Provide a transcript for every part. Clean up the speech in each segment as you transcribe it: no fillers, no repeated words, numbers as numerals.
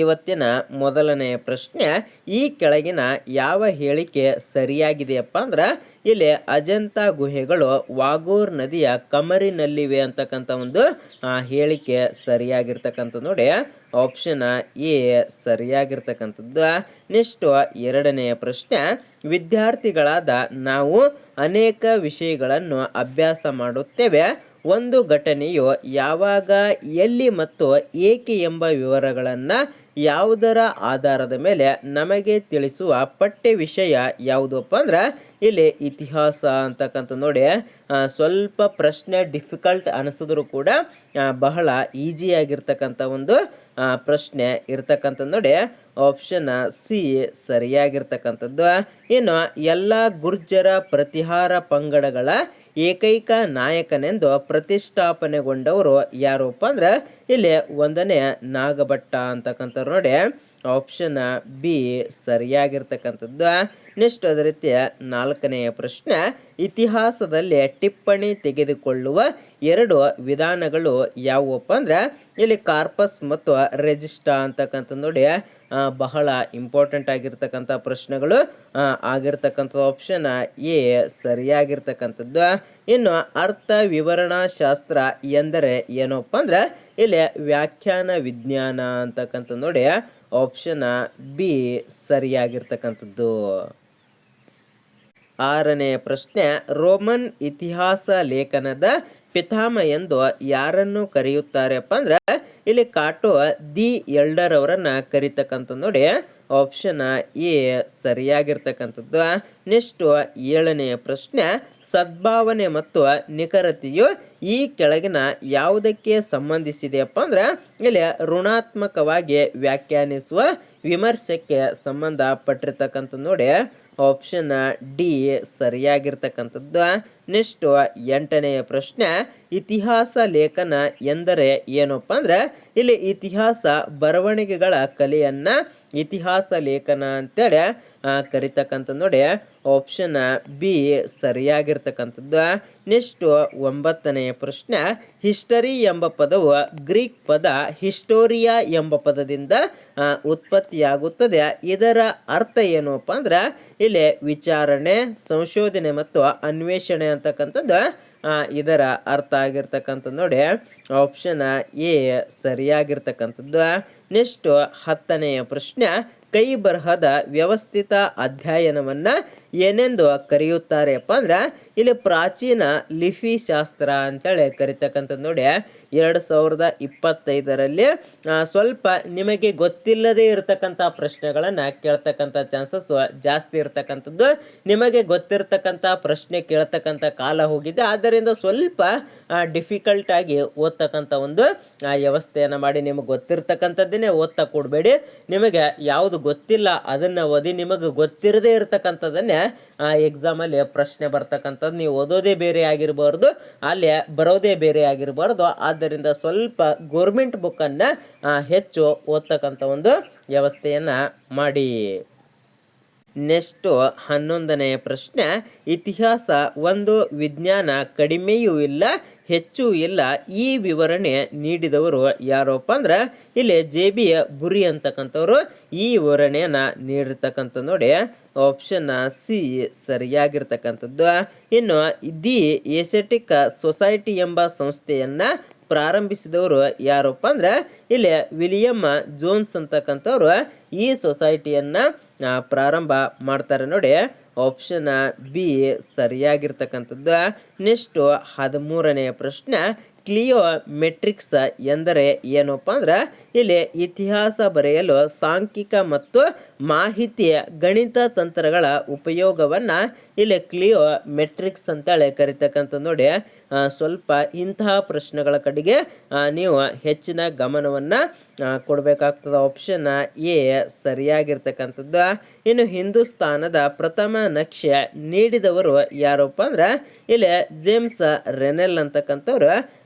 ಇವತ್ತಿನ ಮೊದಲನೆಯ ಪ್ರಶ್ನೆ, ಈ ಕೆಳಗಿನ ಯಾವ ಹೇಳಿಕೆ ಸರಿಯಾಗಿದೆಯಪ್ಪ ಅಂದ್ರೆ ಇಲ್ಲಿ ಅಜಂತ ಗುಹೆಗಳು ವಾಗೂರ್ ನದಿಯ ಕಮರಿನಲ್ಲಿವೆ ಅಂತಕ್ಕಂಥ ಒಂದು ಹೇಳಿಕೆ ಸರಿಯಾಗಿರ್ತಕ್ಕಂಥ ನೋಡಿ. ಆಪ್ಷನ್ ಎ ಸರಿಯಾಗಿರ್ತಕ್ಕಂಥದ್ದು. ನೆಕ್ಸ್ಟ್ ಎರಡನೆಯ ಪ್ರಶ್ನೆ, ವಿದ್ಯಾರ್ಥಿಗಳಾದ ನಾವು ಅನೇಕ ವಿಷಯಗಳನ್ನು ಅಭ್ಯಾಸ ಮಾಡುತ್ತೇವೆ. ಒಂದು ಘಟನೆಯು ಯಾವಾಗ, ಎಲ್ಲಿ ಮತ್ತು ಏಕೆ ಎಂಬ ವಿವರಗಳನ್ನು ಯಾವುದರ ಆಧಾರದ ಮೇಲೆ ನಮಗೆ ತಿಳಿಸುವ ಪಠ್ಯ ವಿಷಯ ಯಾವುದಪ್ಪ ಅಂದ್ರೆ ಇಲ್ಲಿ ಇತಿಹಾಸ ಅಂತಕ್ಕಂಥ ನೋಡಿ. ಸ್ವಲ್ಪ ಪ್ರಶ್ನೆ ಡಿಫಿಕಲ್ಟ್ ಅನಿಸಿದ್ರು ಕೂಡ ಬಹಳ ಈಸಿಯಾಗಿರ್ತಕ್ಕಂಥ ಒಂದು ಪ್ರಶ್ನೆ ಇರ್ತಕ್ಕಂಥ ನೋಡಿ. ಆಪ್ಷನ್ ಸಿ ಸರಿಯಾಗಿರ್ತಕ್ಕಂಥದ್ದು. ಇನ್ನು ಎಲ್ಲ ಗುರ್ಜರ ಪ್ರತಿಹಾರ ಪಂಗಡಗಳ ಏಕೈಕ ನಾಯಕನೆಂದು ಪ್ರತಿಷ್ಠಾಪನೆಗೊಂಡವರು ಯಾರಪ್ಪ ಅಂದ್ರೆ ಇಲ್ಲಿ ಒಂದನೇ ನಾಗಭಟ್ಟ ಅಂತಕ್ಕಂಥವ್ರು ನೋಡಿ. ಆಪ್ಷನ್ ಬಿ ಸರಿಯಾಗಿರ್ತಕ್ಕಂಥದ್ದು. ನೆಕ್ಸ್ಟ್ ಅದೇ ರೀತಿ ನಾಲ್ಕನೆಯ ಪ್ರಶ್ನೆ, ಇತಿಹಾಸದಲ್ಲಿ ಟಿಪ್ಪಣಿ ತೆಗೆದುಕೊಳ್ಳುವ ಎರಡು ವಿಧಾನಗಳು ಯಾವುವಪ್ಪ ಅಂದ್ರೆ ಇಲ್ಲಿ ಕಾರ್ಪಸ್ ಮತ್ತು ರೆಜಿಸ್ಟಾ ಅಂತಕ್ಕಂಥ ನೋಡಿ. ಬಹಳ ಇಂಪಾರ್ಟೆಂಟ್ ಆಗಿರ್ತಕ್ಕಂಥ ಪ್ರಶ್ನೆಗಳು ಆಗಿರ್ತಕ್ಕಂಥ ಆಪ್ಷನ್ ಎ ಸರಿಯಾಗಿರ್ತಕ್ಕಂಥದ್ದು. ಇನ್ನು ಅರ್ಥ ವಿವರಣಾ ಶಾಸ್ತ್ರ ಎಂದರೆ ಏನಪ್ಪ ಅಂದ್ರೆ ಇಲ್ಲಿ ವ್ಯಾಖ್ಯಾನ ವಿಜ್ಞಾನ ಅಂತಕ್ಕಂಥ ನೋಡಿ. ಆಪ್ಷನ್ ಬಿ ಸರಿಯಾಗಿರ್ತಕ್ಕಂಥದ್ದು. ಆರನೆಯ ಪ್ರಶ್ನೆ, ರೋಮನ್ ಇತಿಹಾಸ ಲೇಖನದ ಪಿತಾಮಹ ಎಂದು ಯಾರನ್ನು ಕರೆಯುತ್ತಾರೆಪ್ಪ ಅಂದ್ರೆ ಇಲ್ಲಿ ಕಾಟೋ ದಿ ಎಲ್ಡರ್ ಅವರನ್ನ ಕರೀತಕ್ಕಂಥ ನೋಡಿ. ಆಪ್ಷನ್ ಎ ಸರಿಯಾಗಿರ್ತಕ್ಕಂಥದ್ದು. ನೆಕ್ಸ್ಟ್ ಏಳನೆಯ ಪ್ರಶ್ನೆ, ಸದ್ಭಾವನೆ ಮತ್ತು ನಿಖರತೆಯು ಈ ಕೆಳಗಿನ ಯಾವುದಕ್ಕೆ ಸಂಬಂಧಿಸಿದೆಯಪ್ಪ ಅಂದ್ರೆ ಇಲ್ಲಿ ಋಣಾತ್ಮಕವಾಗಿ ವ್ಯಾಖ್ಯಾನಿಸುವ ವಿಮರ್ಶೆಗೆ ಸಂಬಂಧಪಟ್ಟಿರ್ತಕ್ಕಂಥ ನೋಡಿ. ಆಪ್ಷನ್ ಡಿ ಸರಿಯಾಗಿರ್ತಕ್ಕಂಥದ್ದು. ನೆಕ್ಸ್ಟ್ ಎಂಟನೆಯ ಪ್ರಶ್ನೆ, ಇತಿಹಾಸ ಲೇಖನ ಎಂದರೆ ಏನಪ್ಪ ಅಂದ್ರೆ ಇಲ್ಲಿ ಇತಿಹಾಸ ಬರವಣಿಗೆಗಳ ಕಲೆಯನ್ನ ಇತಿಹಾಸ ಲೇಖನ ಅಂತೇಳಿ ಕರಿತಕ್ಕಂಥ ನೋಡಿ. ಆಪ್ಷನ್ ಬಿ ಸರಿಯಾಗಿರ್ತಕ್ಕಂಥದ್ದು. ನೆಕ್ಸ್ಟ್ ಒಂಬತ್ತನೆಯ ಪ್ರಶ್ನೆ, ಹಿಸ್ಟರಿ ಎಂಬ ಪದವು ಗ್ರೀಕ್ ಪದ ಹಿಸ್ಟೋರಿಯಾ ಎಂಬ ಪದದಿಂದ ಉತ್ಪತ್ತಿಯಾಗುತ್ತದೆ. ಇದರ ಅರ್ಥ ಏನಪ್ಪ ಅಂದ್ರೆ ಇಲ್ಲಿ ವಿಚಾರಣೆ, ಸಂಶೋಧನೆ ಮತ್ತು ಅನ್ವೇಷಣೆ ಅಂತಕ್ಕಂಥದ್ದು ಇದರ ಅರ್ಥ ಆಗಿರ್ತಕ್ಕಂಥದ್ದು ನೋಡಿ. ಆಪ್ಷನ್ ಎ ಸರಿಯಾಗಿರ್ತಕ್ಕಂಥದ್ದು. ನೆಕ್ಸ್ಟ್ ಹತ್ತನೆಯ ಪ್ರಶ್ನೆ, ಕೈ ಬರಹದ ವ್ಯವಸ್ಥಿತ ಅಧ್ಯಯನವನ್ನ ಏನೆಂದು ಕರೆಯುತ್ತಾರೆಪ್ಪ ಅಂದ್ರೆ ಇಲ್ಲಿ ಪ್ರಾಚೀನ ಲಿಪಿ ಶಾಸ್ತ್ರ ಅಂತೇಳಿ ಕರಿತಕ್ಕಂಥದ್ದು ನೋಡಿ. 2025ರಲ್ಲಿ ಸ್ವಲ್ಪ ನಿಮಗೆ ಗೊತ್ತಿಲ್ಲದೆ ಇರತಕ್ಕಂಥ ಪ್ರಶ್ನೆಗಳನ್ನು ಕೇಳ್ತಕ್ಕಂಥ ಚಾನ್ಸಸ್ ಜಾಸ್ತಿ ಇರತಕ್ಕಂಥದ್ದು. ನಿಮಗೆ ಗೊತ್ತಿರತಕ್ಕಂಥ ಪ್ರಶ್ನೆ ಕೇಳ್ತಕ್ಕಂಥ ಕಾಲ ಹೋಗಿದೆ. ಆದ್ದರಿಂದ ಸ್ವಲ್ಪ ಡಿಫಿಕಲ್ಟ್ ಆಗಿ ಓದ್ತಕ್ಕಂಥ ಒಂದು ವ್ಯವಸ್ಥೆಯನ್ನು ಮಾಡಿ, ನಿಮಗೆ ಗೊತ್ತಿರ್ತಕ್ಕಂಥದ್ದನ್ನೇ ಓದ್ತಾ ಕೊಡಬೇಡಿ. ನಿಮಗೆ ಯಾವುದು ಗೊತ್ತಿಲ್ಲ ಅದನ್ನು ಓದಿ, ನಿಮಗೆ ಗೊತ್ತಿರದೇ ಇರತಕ್ಕಂಥದ್ದನ್ನೇ ಎಕ್ಸಾಮಲ್ಲಿ ಪ್ರಶ್ನೆ ಬರ್ತಕ್ಕಂಥದ್ದು. ನೀವು ಓದೋದೇ ಬೇರೆ ಆಗಿರಬಾರ್ದು, ಅಲ್ಲಿ ಬರೋದೇ ಬೇರೆ ಆಗಿರಬಾರ್ದು. ಆದ್ದರಿಂದ ಸ್ವಲ್ಪ ಗೋರ್ಮೆಂಟ್ ಬುಕ್ಕನ್ನು ಹೆಚ್ಚು ಓದ್ತಕ್ಕಂಥ ಒಂದು ವ್ಯವಸ್ಥೆಯನ್ನು ಮಾಡಿ. ನೆಕ್ಸ್ಟ್ 11ನೆಯ ಪ್ರಶ್ನೆ, ಇತಿಹಾಸ ಒಂದು ವಿಜ್ಞಾನ, ಕಡಿಮೆಯೂ ಇಲ್ಲ ಹೆಚ್ಚು ಇಲ್ಲ. ಈ ವಿವರಣೆ ನೀಡಿದವರು ಯಾರಪ್ಪ ಅಂದ್ರೆ ಇಲ್ಲಿ JB ಬುರಿ ಅಂತಕ್ಕಂಥವ್ರು ಈ ವಿವರಣೆಯನ್ನು ನೀಡಿರ್ತಕ್ಕಂಥ ನೋಡಿ. ಆಪ್ಷನ್ ಸಿ ಸರಿಯಾಗಿರ್ತಕ್ಕಂಥದ್ದು. ಇನ್ನು ದಿ ಏಸೆಟಿಕ್ ಸೊಸೈಟಿ ಎಂಬ ಸಂಸ್ಥೆಯನ್ನ ಪ್ರಾರಂಭಿಸಿದವರು ಯಾರಪ್ಪ ಅಂದ್ರೆ ಇಲ್ಲಿ ವಿಲಿಯಂ ಜೋನ್ಸ್ ಅಂತಕ್ಕಂಥವ್ರು ಈ ಸೊಸೈಟಿಯನ್ನ ಪ್ರಾರಂಭ ಮಾಡ್ತಾರೆ ನೋಡಿ. ಆಪ್ಷನ್ ಬಿ ಸರಿಯಾಗಿರ್ತಕ್ಕಂಥದ್ದು. ನೆಕ್ಸ್ಟ್ 13ನೆಯ ಪ್ರಶ್ನೆ, ಕ್ಲಿಯೋಮೆಟ್ರಿಕ್ಸ್ ಎಂದರೆ ಏನಪ್ಪ ಅಂದ್ರೆ ಇಲ್ಲಿ ಇತಿಹಾಸ ಬರೆಯಲು ಸಾಂಖ್ಯಿಕ ಮತ್ತು ಮಾಹಿತಿ ಗಣಿತ ತಂತ್ರಗಳ ಉಪಯೋಗವನ್ನು ಇಲ್ಲಿ ಕ್ಲಿಯೋಮೆಟ್ರಿಕ್ಸ್ ಅಂತೇಳಿ ಕರಿತಕ್ಕಂಥದ್ದು ನೋಡಿ. ಸ್ವಲ್ಪ ಇಂತಹ ಪ್ರಶ್ನೆಗಳ ಕಡೆಗೆ ನೀವು ಹೆಚ್ಚಿನ ಗಮನವನ್ನು ಕೊಡಬೇಕಾಗ್ತದೆ. ಆಪ್ಷನ್ ಎ ಸರಿಯಾಗಿರ್ತಕ್ಕಂಥದ್ದು. ಇನ್ನು ಹಿಂದೂಸ್ತಾನದ ಪ್ರಥಮ ನಕ್ಷೆ ನೀಡಿದವರು ಯಾರಪ್ಪ ಅಂದ್ರೆ ಇಲ್ಲಿ ಜೇಮ್ಸ್ ರೆನೆಲ್ ಅಂತಕ್ಕಂಥವ್ರು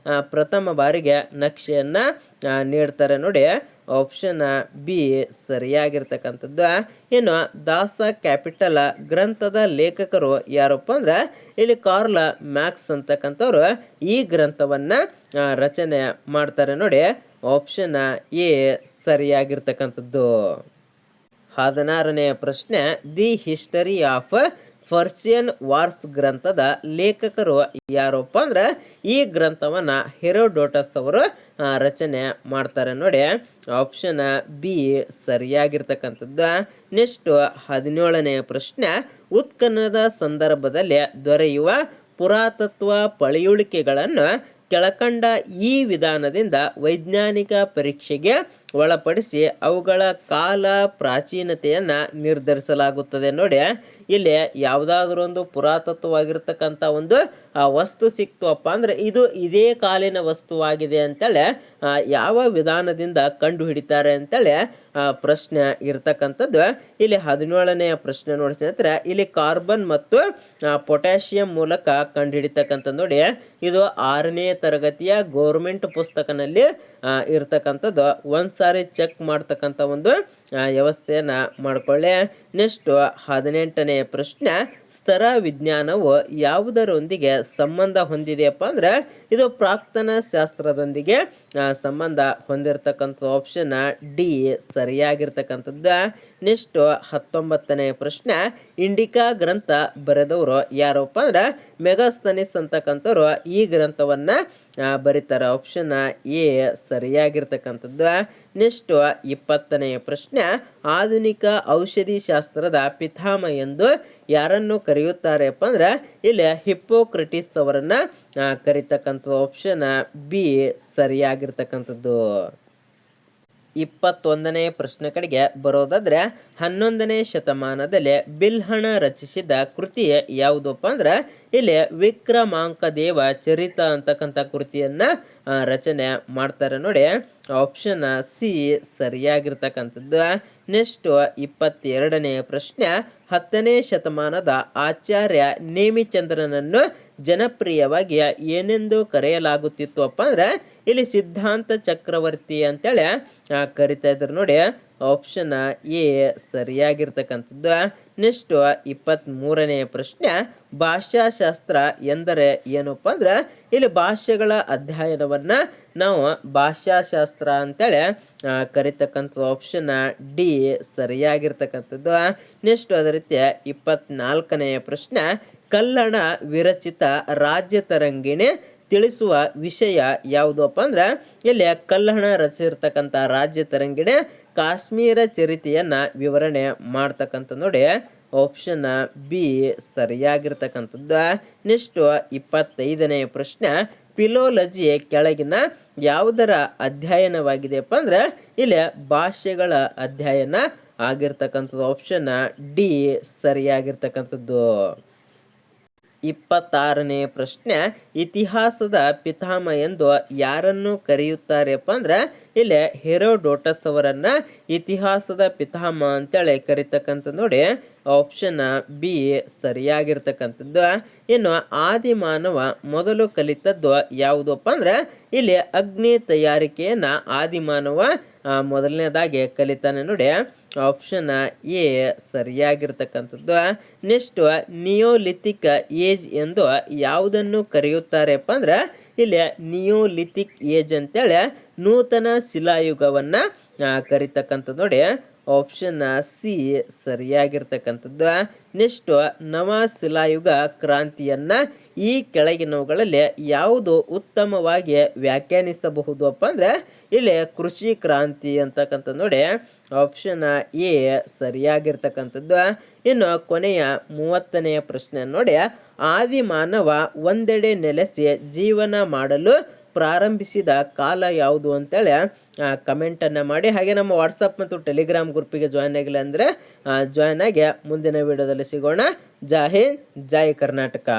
ಪ್ರಥಮ ಬಾರಿಗೆ ನಕ್ಷೆಯನ್ನು ನೀಡ್ತಾರೆ ನೋಡಿ. ಆಪ್ಷನ್ ಬಿ ಸರಿಯಾಗಿರ್ತಕ್ಕಂಥದ್ದು. ಇನ್ನು ದಾಸ ಕ್ಯಾಪಿಟಲ್ ಗ್ರಂಥದ ಲೇಖಕರು ಯಾರಪ್ಪ ಅಂದ್ರೆ ಇಲ್ಲಿ ಕಾರ್ಲ್ ಮ್ಯಾಕ್ಸ್ ಅಂತಕ್ಕಂಥವ್ರು ಈ ಗ್ರಂಥವನ್ನು ರಚನೆ ಮಾಡ್ತಾರೆ ನೋಡಿ. Option A ಸರಿಯಾಗಿರ್ತಕ್ಕಂಥದ್ದು. 16ನೇ ಪ್ರಶ್ನೆ, the history of Persian wars ಗ್ರಂಥದ ಲೇಖಕರು ಯಾರಪ್ಪ ಅಂದ್ರೆ ಈ ಗ್ರಂಥವನ್ನ ಹೆರೋಡೋಟಸ್ ಅವರು ರಚನೆ ಮಾಡ್ತಾರೆ ನೋಡಿ. ಆಪ್ಷನ್ ಬಿ ಸರಿಯಾಗಿರ್ತಕ್ಕಂಥದ್ದು. ನೆಕ್ಸ್ಟ್ 17ನೇ ಪ್ರಶ್ನೆ, ಉತ್ಖನನದ ಸಂದರ್ಭದಲ್ಲಿ ದೊರೆಯುವ ಪುರಾತತ್ವ ಪಳೆಯುಳಿಕೆಗಳನ್ನು ಕೆಳಕಂಡ ಈ ವಿಧಾನದಿಂದ ವೈಜ್ಞಾನಿಕ ಪರೀಕ್ಷೆಗೆ ಒಳಪಡಿಸಿ ಅವುಗಳ ಕಾಲ ಪ್ರಾಚೀನತೆಯನ್ನ ನಿರ್ಧರಿಸಲಾಗುತ್ತದೆ ನೋಡಿ. ಇಲ್ಲಿ ಯಾವುದಾದ್ರೂ ಒಂದು ಪುರಾತತ್ವವಾಗಿರ್ತಕ್ಕಂಥ ಒಂದು ವಸ್ತು ಸಿಕ್ತುವಪ್ಪ ಅಂದ್ರೆ ಇದು ಇದೇ ಕಾಲಿನ ವಸ್ತುವಾಗಿದೆ ಅಂತೇಳಿ ಯಾವ ವಿಧಾನದಿಂದ ಕಂಡು ಹಿಡಿತಾರೆ ಅಂತೇಳಿ ಪ್ರಶ್ನೆ ಇರ್ತಕ್ಕಂಥದ್ದು. ಇಲ್ಲಿ 17ನೇ ಪ್ರಶ್ನೆ ನೋಡಿ ಸ್ನೇಹಿತರೆ, ಇಲ್ಲಿ ಕಾರ್ಬನ್ ಮತ್ತು ಪೊಟ್ಯಾಷಿಯಂ ಮೂಲಕ ಕಂಡು ಹಿಡಿತಕ್ಕಂಥದ್ದು ನೋಡಿ. ಇದು 6ನೇ ತರಗತಿಯ ಗೌರ್ಮೆಂಟ್ ಪುಸ್ತಕನಲ್ಲಿ ಇರ್ತಕ್ಕಂಥದ್ದು. ಒಂದ್ಸಾರಿ ಚೆಕ್ ಮಾಡ್ತಕ್ಕಂಥ ಒಂದು ವ್ಯವಸ್ಥೆಯನ್ನ ಮಾಡ್ಕೊಳ್ಳಿ. ನೆಕ್ಸ್ಟ್ 18ನೇ ಪ್ರಶ್ನೆ, ಸ್ತರ ವಿಜ್ಞಾನವು ಯಾವುದರೊಂದಿಗೆ ಸಂಬಂಧ ಹೊಂದಿದೆಯಪ್ಪ ಅಂದ್ರೆ ಇದು ಪ್ರಾಕ್ತನ ಶಾಸ್ತ್ರದೊಂದಿಗೆ ಸಂಬಂಧ ಹೊಂದಿರತಕ್ಕಂಥ. ಆಪ್ಷನ್ ಡಿ ಸರಿಯಾಗಿರ್ತಕ್ಕಂಥದ್ದು. ನೆಕ್ಸ್ಟ್ 19ನೇ ಪ್ರಶ್ನೆ, ಇಂಡಿಕಾ ಗ್ರಂಥ ಬರೆದವರು ಯಾರಪ್ಪ ಅಂದ್ರೆ ಮೆಗಾಸ್ತನಿಸ್ ಅಂತಕ್ಕಂಥವ್ರು ಈ ಗ್ರಂಥವನ್ನ ಬರೀತಾರೆ. ಆಪ್ಷನ್ ಎ ಸರಿಯಾಗಿರ್ತಕ್ಕಂಥದ್ದು. ನೆಕ್ಸ್ಟ್ 20ನೇ ಪ್ರಶ್ನೆ, ಆಧುನಿಕ ಔಷಧಿ ಶಾಸ್ತ್ರದ ಪಿತಾಮಹ ಎಂದು ಯಾರನ್ನು ಕರೆಯುತ್ತಾರೆಪ್ಪ ಅಂದ್ರೆ ಇಲ್ಲಿ ಹಿಪ್ಪೋಕ್ರಟಿಸ್ ಅವರನ್ನ ಕರೀತಕ್ಕಂಥದ್ದು. Option B ಸರಿಯಾಗಿರ್ತಕ್ಕಂಥದ್ದು. 21ನೇ ಪ್ರಶ್ನೆ ಕಡೆಗೆ ಬರೋದಾದ್ರೆ 11ನೇ ಶತಮಾನದಲ್ಲಿ ಬಿಲ್ಹಣ ರಚಿಸಿದ ಕೃತಿ ಯಾವುದಪ್ಪ ಅಂದ್ರೆ ಇಲ್ಲಿ ವಿಕ್ರಮಾಂಕ ದೇವ ಚರಿತ ಅಂತಕ್ಕಂಥ ಕೃತಿಯನ್ನ ರಚನೆ ಮಾಡ್ತಾರೆ ನೋಡಿ. ಆಪ್ಷನ್ ಸಿ ಸರಿಯಾಗಿರ್ತಕ್ಕಂಥದ್ದು. ನೆಕ್ಸ್ಟ್ 22ನೇ ಪ್ರಶ್ನೆ, 10ನೇ ಶತಮಾನದ ಆಚಾರ್ಯ ನೇಮಿಚಂದ್ರನನ್ನು ಜನಪ್ರಿಯವಾಗಿ ಏನೆಂದು ಕರೆಯಲಾಗುತ್ತಿತ್ತು ಅಪ್ಪ ಅಂದ್ರೆ ಇಲ್ಲಿ ಸಿದ್ಧಾಂತ ಚಕ್ರವರ್ತಿ ಅಂತೇಳಿ ಕರಿತಾ ಇದ್ರು ನೋಡಿ. ಆಪ್ಷನ್ ಎ ಸರಿಯಾಗಿರ್ತಕ್ಕಂಥದ್ದು. ನೆಕ್ಸ್ಟ್ 23ನೇ ಪ್ರಶ್ನೆ, ಭಾಷಾಶಾಸ್ತ್ರ ಎಂದರೆ ಏನಪ್ಪ ಅಂದ್ರೆ ಇಲ್ಲಿ ಭಾಷೆಗಳ ಅಧ್ಯಯನವನ್ನ ನಾವು ಭಾಷಾಶಾಸ್ತ್ರ ಅಂತೇಳಿ ಕರಿತಕ್ಕಂಥದ್ದು. ಆಪ್ಷನ್ ಡಿ ಸರಿಯಾಗಿರ್ತಕ್ಕಂಥದ್ದು. ನೆಕ್ಸ್ಟ್ ಅದೇ ರೀತಿ 24ನೇ ಪ್ರಶ್ನೆ, ಕಲ್ಲಣ ವಿರಚಿತ ರಾಜ್ಯ ತರಂಗಿಣಿ ತಿಳಿಸುವ ವಿಷಯ ಯಾವುದಪ್ಪ ಅಂದ್ರೆ ಇಲ್ಲಿ ಕಲ್ಲಣ ರಚಿಸಿರ್ತಕ್ಕಂಥ ರಾಜ್ಯ ತರಂಗಿಣಿ ಕಾಶ್ಮೀರ ಚರಿತೆಯನ್ನ ವಿವರಣೆ ಮಾಡ್ತಕ್ಕಂಥ ನೋಡಿ. ಆಪ್ಷನ್ ಬಿ ಸರಿಯಾಗಿರ್ತಕ್ಕಂಥದ್ದು. ನೆಕ್ಸ್ಟ್ 25ನೇ ಪ್ರಶ್ನೆ, ಫಿಲೋಲಜಿ ಕೆಳಗಿನ ಯಾವುದರ ಅಧ್ಯಯನವಾಗಿದೆಯಪ್ಪ ಅಂದ್ರೆ ಇಲ್ಲಿ ಭಾಷೆಗಳ ಅಧ್ಯಯನ ಆಗಿರ್ತಕ್ಕಂಥದ್ದು. Option D ಸರಿಯಾಗಿರ್ತಕ್ಕಂಥದ್ದು. 26ನೇ ಪ್ರಶ್ನೆ, ಇತಿಹಾಸದ ಪಿತಾಮಹ ಎಂದು ಯಾರನ್ನು ಕರೆಯುತ್ತಾರೆಪ್ಪ ಅಂದ್ರೆ ಇಲ್ಲಿ ಹೆರೋಡೋಟಸ್ ಅವರನ್ನ ಇತಿಹಾಸದ ಪಿತಾಮಹ ಅಂತೇಳಿ ಕರಿತಕ್ಕಂಥದ್ದು ನೋಡಿ. ಆಪ್ಷನ್ ಬಿ ಸರಿಯಾಗಿರ್ತಕ್ಕಂಥದ್ದು. ಇನ್ನು ಆದಿಮಾನವ ಮೊದಲು ಕಲಿತದ್ದು ಯಾವುದಪ್ಪ ಅಂದ್ರೆ ಇಲ್ಲಿ ಅಗ್ನಿ ತಯಾರಿಕೆಯನ್ನ ಆದಿಮಾನವ ಮೊದಲನೇದಾಗಿ ಕಲಿತಾನೆ ನೋಡಿ. ಆಪ್ಷನ್ ಎ ಸರಿಯಾಗಿರ್ತಕ್ಕಂಥದ್ದು. ನೆಕ್ಸ್ಟ್ ನಿಯೋಲಿಥಿಕ್ ಏಜ್ ಎಂದು ಯಾವುದನ್ನು ಕರೆಯುತ್ತಾರೆಪ್ಪ ಅಂದ್ರೆ ಇಲ್ಲಿ ನಿಯೋಲಿಥಿಕ್ ಏಜ್ ಅಂತೇಳಿ ನೂತನ ಶಿಲಾಯುಗವನ್ನ ಕರಿತಕ್ಕಂಥದ್ದು ನೋಡಿ. ಆಪ್ಷನ್ ಸಿ ಸರಿಯಾಗಿರ್ತಕ್ಕಂಥದ್ದು. ನೆಕ್ಸ್ಟ್ ನವ ಶಿಲಾಯುಗ ಕ್ರಾಂತಿಯನ್ನ ಈ ಕೆಳಗಿನವುಗಳಲ್ಲಿ ಯಾವುದು ಉತ್ತಮವಾಗಿ ವ್ಯಾಖ್ಯಾನಿಸಬಹುದು ಅಪ್ಪ ಅಂದ್ರೆ ಇಲ್ಲಿ ಕೃಷಿ ಕ್ರಾಂತಿ ಅಂತಕ್ಕಂಥದ್ದು ನೋಡಿ. ಆಪ್ಷನ್ ಎ ಸರಿಯಾಗಿರ್ತಕ್ಕಂಥದ್ದು. ಇನ್ನು ಕೊನೆಯ 30ನೇ ಪ್ರಶ್ನೆ ನೋಡಿ, ಆದಿಮಾನವ ಒಂದೆಡೆ ನೆಲೆಸಿ ಜೀವನ ಮಾಡಲು ಪ್ರಾರಂಭಿಸಿದ ಕಾಲ ಯಾವುದು ಅಂತೇಳಿ ಕಮೆಂಟನ್ನು ಮಾಡಿ. ಹಾಗೆ ನಮ್ಮ ವಾಟ್ಸಪ್ ಮತ್ತು ಟೆಲಿಗ್ರಾಮ್ ಗ್ರೂಪಿಗೆ ಜಾಯ್ನ್ ಆಗಿಲ್ಲ ಅಂದರೆ ಜಾಯ್ನ್ ಆಗಿ ಮುಂದಿನ ವಿಡಿಯೋದಲ್ಲಿ ಸಿಗೋಣ. ಜೈ ಹಿಂದ್, ಜೈ ಕರ್ನಾಟಕ.